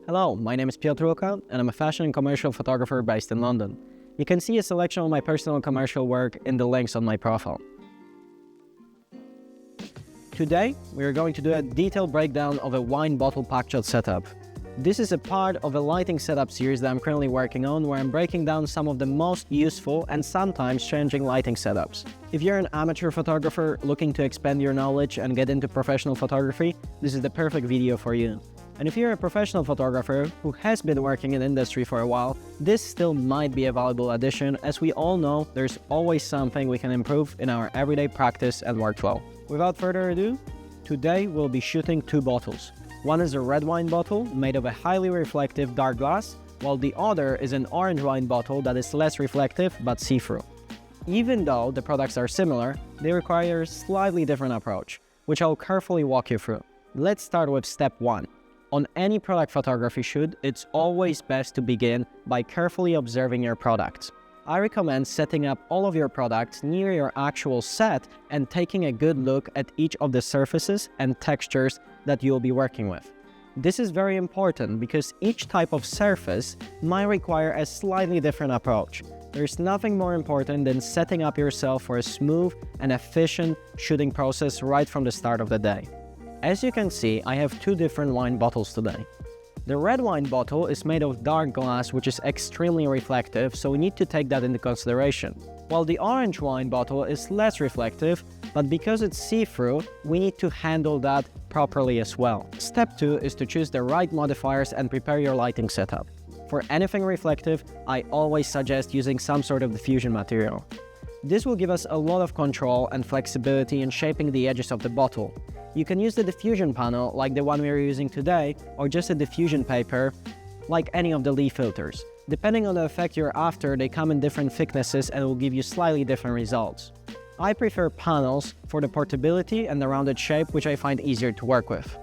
Hello, my name is Piotr Luka, and I'm a fashion and commercial photographer based in London. You can see a selection of my personal and commercial work in the links on my profile. Today, we are going to do a detailed breakdown of a wine bottle Packshot setup. This is a part of a lighting setup series that I'm currently working on, where I'm breaking down some of the most useful and sometimes challenging lighting setups. If you're an amateur photographer looking to expand your knowledge and get into professional photography, this is the perfect video for you. And if you're a professional photographer who has been working in the industry for a while, this still might be a valuable addition, as we all know there's always something we can improve in our everyday practice and workflow. Without further ado, today we'll be shooting two bottles. One is a red wine bottle made of a highly reflective dark glass, while the other is an orange wine bottle that is less reflective but see-through. Even though the products are similar, they require a slightly different approach, which I'll carefully walk you through. Let's start with step 1. On any product photography shoot, it's always best to begin by carefully observing your products. I recommend setting up all of your products near your actual set and taking a good look at each of the surfaces and textures that you'll be working with. This is very important because each type of surface might require a slightly different approach. There's nothing more important than setting up yourself for a smooth and efficient shooting process right from the start of the day. As you can see, I have two different wine bottles today. The red wine bottle is made of dark glass, which is extremely reflective, so we need to take that into consideration. While the orange wine bottle is less reflective, but because it's see-through, we need to handle that properly as well. Step 2 is to choose the right modifiers and prepare your lighting setup. For anything reflective, I always suggest using some sort of diffusion material. This will give us a lot of control and flexibility in shaping the edges of the bottle. You can use the diffusion panel like the one we are using today, or just a diffusion paper like any of the leaf filters. Depending on the effect you're after, they come in different thicknesses and will give you slightly different results. I prefer panels for the portability and the rounded shape, which I find easier to work with.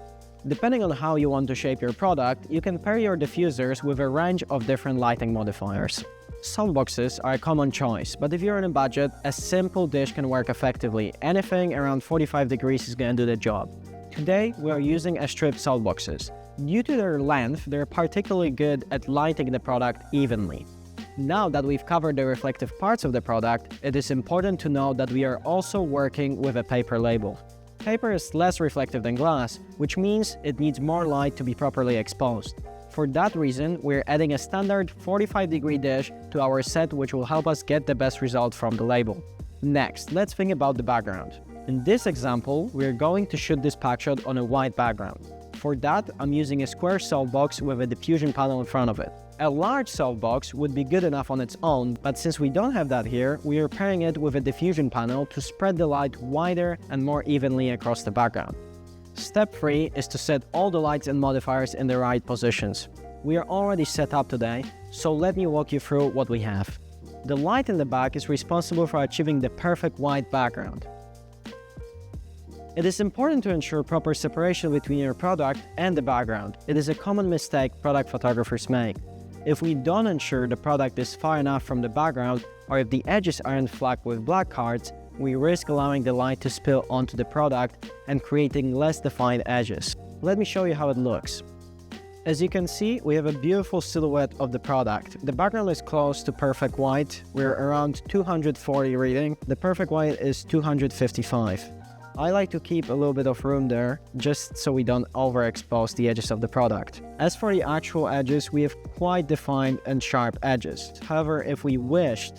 Depending on how you want to shape your product, you can pair your diffusers with a range of different lighting modifiers. Softboxes are a common choice, but if you're on a budget, a simple dish can work effectively. Anything around 45 degrees is going to do the job. Today, we are using a strip softboxes. Due to their length, they're particularly good at lighting the product evenly. Now that we've covered the reflective parts of the product, it is important to know that we are also working with a paper label. Paper is less reflective than glass, which means it needs more light to be properly exposed. For that reason, we're adding a standard 45-degree dish to our set, which will help us get the best result from the label. Next, let's think about the background. In this example, we're going to shoot this Packshot on a white background. For that, I'm using a square softbox with a diffusion panel in front of it. A large softbox would be good enough on its own, but since we don't have that here, we are pairing it with a diffusion panel to spread the light wider and more evenly across the background. Step 3 is to set all the lights and modifiers in the right positions. We are already set up today, so let me walk you through what we have. The light in the back is responsible for achieving the perfect white background. It is important to ensure proper separation between your product and the background. It is a common mistake product photographers make. If we don't ensure the product is far enough from the background, or if the edges aren't flagged with black cards, we risk allowing the light to spill onto the product and creating less defined edges. Let me show you how it looks. As you can see, we have a beautiful silhouette of the product. The background is close to perfect white. We're around 240 reading. The perfect white is 255. I like to keep a little bit of room there, just so we don't overexpose the edges of the product. As for the actual edges, we have quite defined and sharp edges. However, if we wished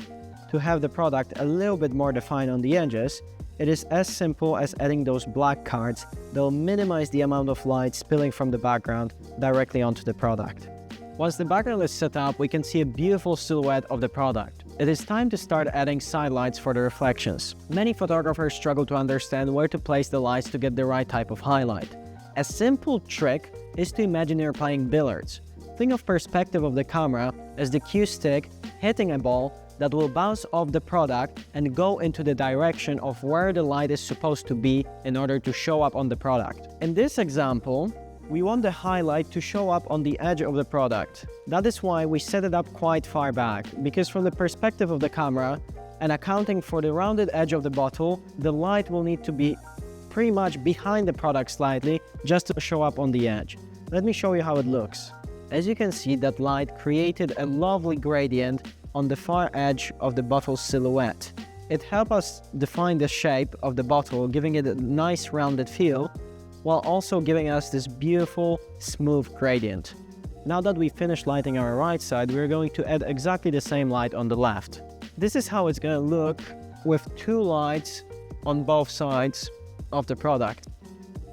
to have the product a little bit more defined on the edges, it is as simple as adding those black cards. They'll minimize the amount of light spilling from the background directly onto the product. Once the background is set up, we can see a beautiful silhouette of the product. It is time to start adding side lights for the reflections. Many photographers struggle to understand where to place the lights to get the right type of highlight. A simple trick is to imagine you're playing billiards. Think of perspective of the camera as the cue stick hitting a ball that will bounce off the product and go into the direction of where the light is supposed to be in order to show up on the product. In this example, we want the highlight to show up on the edge of the product. That is why we set it up quite far back, because from the perspective of the camera and accounting for the rounded edge of the bottle, the light will need to be pretty much behind the product slightly just to show up on the edge. Let me show you how it looks. As you can see, that light created a lovely gradient on the far edge of the bottle's silhouette. It helped us define the shape of the bottle, giving it a nice rounded feel, while also giving us this beautiful, smooth gradient. Now that we finished lighting our right side, we're going to add exactly the same light on the left. This is how it's going to look with two lights on both sides of the product.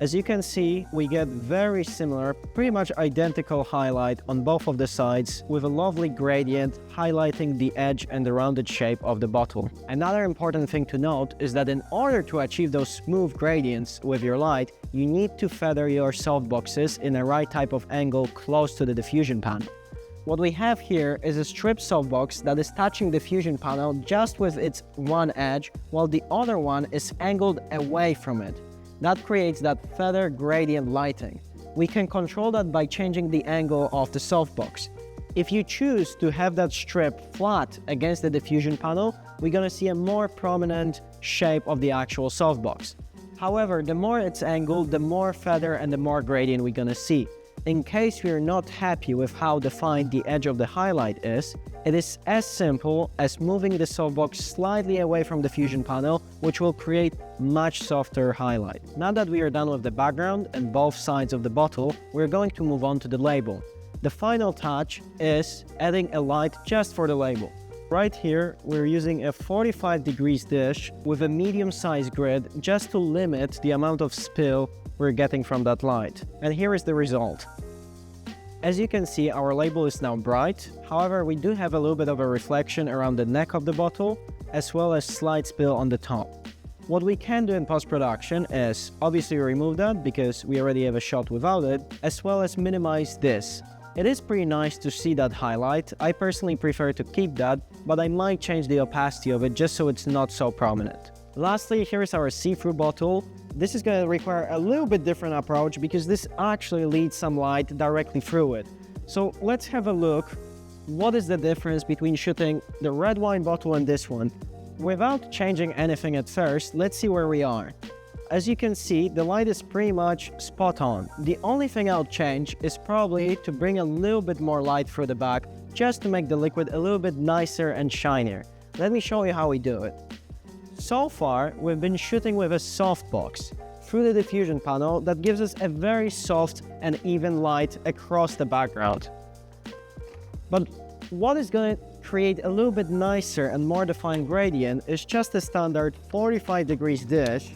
As you can see, we get very similar, pretty much identical highlight on both of the sides with a lovely gradient highlighting the edge and the rounded shape of the bottle. Another important thing to note is that in order to achieve those smooth gradients with your light, you need to feather your softboxes in a right type of angle close to the diffusion panel. What we have here is a strip softbox that is touching the diffusion panel just with its one edge, while the other one is angled away from it. That creates that feather gradient lighting. We can control that by changing the angle of the softbox. If you choose to have that strip flat against the diffusion panel, we're gonna see a more prominent shape of the actual softbox. However, the more it's angled, the more feather and the more gradient we're gonna see. In case we're not happy with how defined the edge of the highlight is, it is as simple as moving the softbox slightly away from the diffusion panel, which will create much softer highlight. Now that we are done with the background and both sides of the bottle, we're going to move on to the label. The final touch is adding a light just for the label. Right here, we're using a 45 degrees dish with a medium-sized grid just to limit the amount of spill we're getting from that light. And here is the result. As you can see, our label is now bright. However, we do have a little bit of a reflection around the neck of the bottle, as well as slight spill on the top. What we can do in post-production is obviously remove that because we already have a shot without it, as well as minimize this. It is pretty nice to see that highlight. I personally prefer to keep that, but I might change the opacity of it just so it's not so prominent. Lastly, here is our see-through bottle. This is going to require a little bit different approach because this actually leads some light directly through it. So let's have a look. What is the difference between shooting the red wine bottle and this one? Without changing anything at first, let's see where we are. As you can see, the light is pretty much spot on. The only thing I'll change is probably to bring a little bit more light through the back just to make the liquid a little bit nicer and shinier. Let me show you how we do it. So far, we've been shooting with a softbox through the diffusion panel that gives us a very soft and even light across the background. But what is going to create a little bit nicer and more defined gradient is just a standard 45 degrees dish.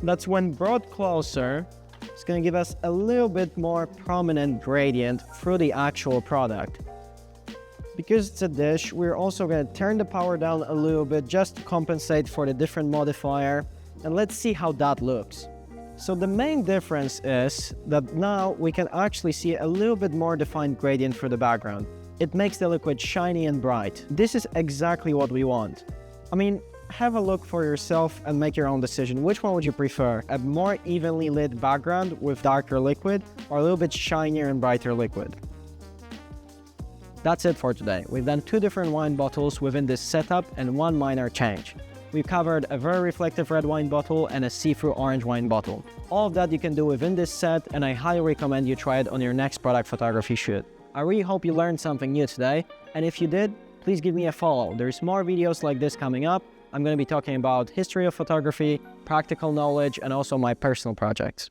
That's when brought closer, it's going to give us a little bit more prominent gradient through the actual product. Because it's a dish, we're also going to turn the power down a little bit just to compensate for the different modifier. And let's see how that looks. So the main difference is that now we can actually see a little bit more defined gradient through the background. It makes the liquid shiny and bright. This is exactly what we want. I mean, have a look for yourself and make your own decision. Which one would you prefer? A more evenly lit background with darker liquid or a little bit shinier and brighter liquid? That's it for today. We've done two different wine bottles within this setup and one minor change. We've covered a very reflective red wine bottle and a see-through orange wine bottle. All of that you can do within this set, and I highly recommend you try it on your next product photography shoot. I really hope you learned something new today, and if you did, please give me a follow. There's more videos like this coming up. I'm going to be talking about history of photography, practical knowledge, and also my personal projects.